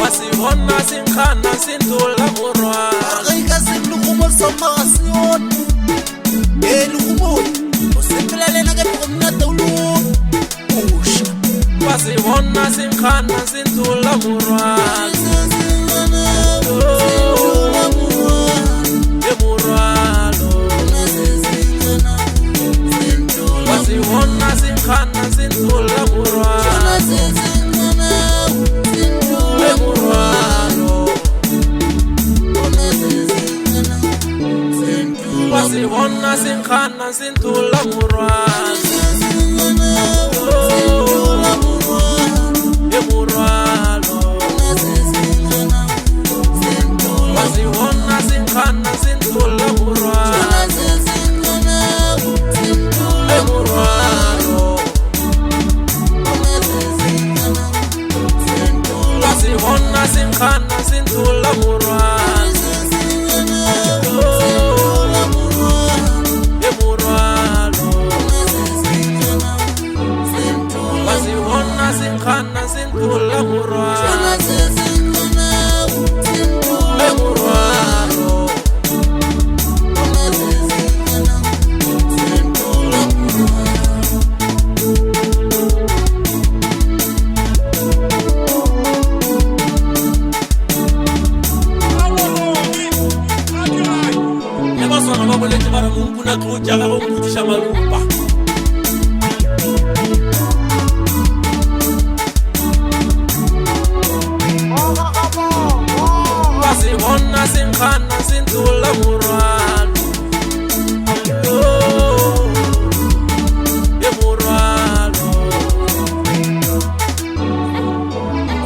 Wasibona sinkhana sindula murwa Arika silukumo samasiyon Elukumo Usipilalena ke kumnata ulu Usha Wasibona sinkhana sindula murwa Wasibona sinkhana sindula murwa Wasibona sinkhana sindula murwa Wasibona sinkhana sindula murwa Wasibona sinkhana sindula murwa Wasibona sinkhana sindula murwa Yabaswana baboletse bara mumpuna tloja ga go mputisha malupa Wasibona sinkhana sindula murwa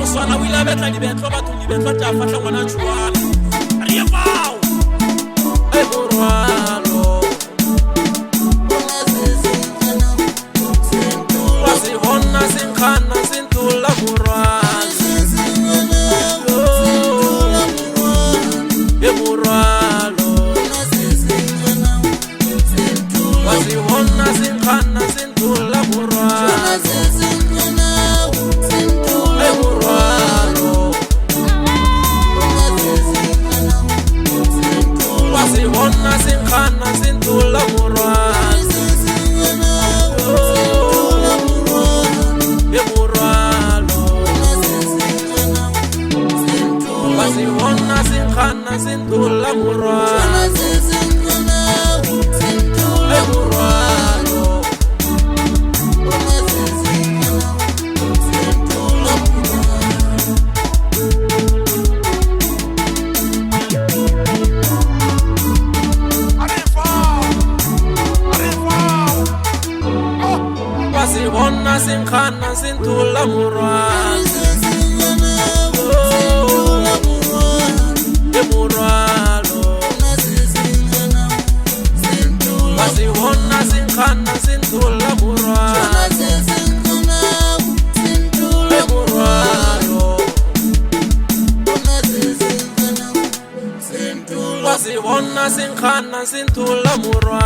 Uswana wila betla di betlo batho di betlo tsa fatla ngwana tshwana Re bao Wasibona sinkhana sindula murwa Wasibona sinkhana sindula murwa Wasibona sinkhana sindula murwa Wasibona sinkhana sindula murwa Wasibona sinkhana sindula murwa Wasibona sinkhana sindula murwa Wasibona sinkhana sindula murwa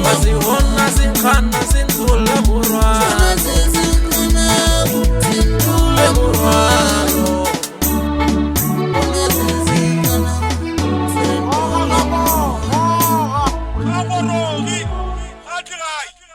Wasibona sinkhana sindula murwa Agora,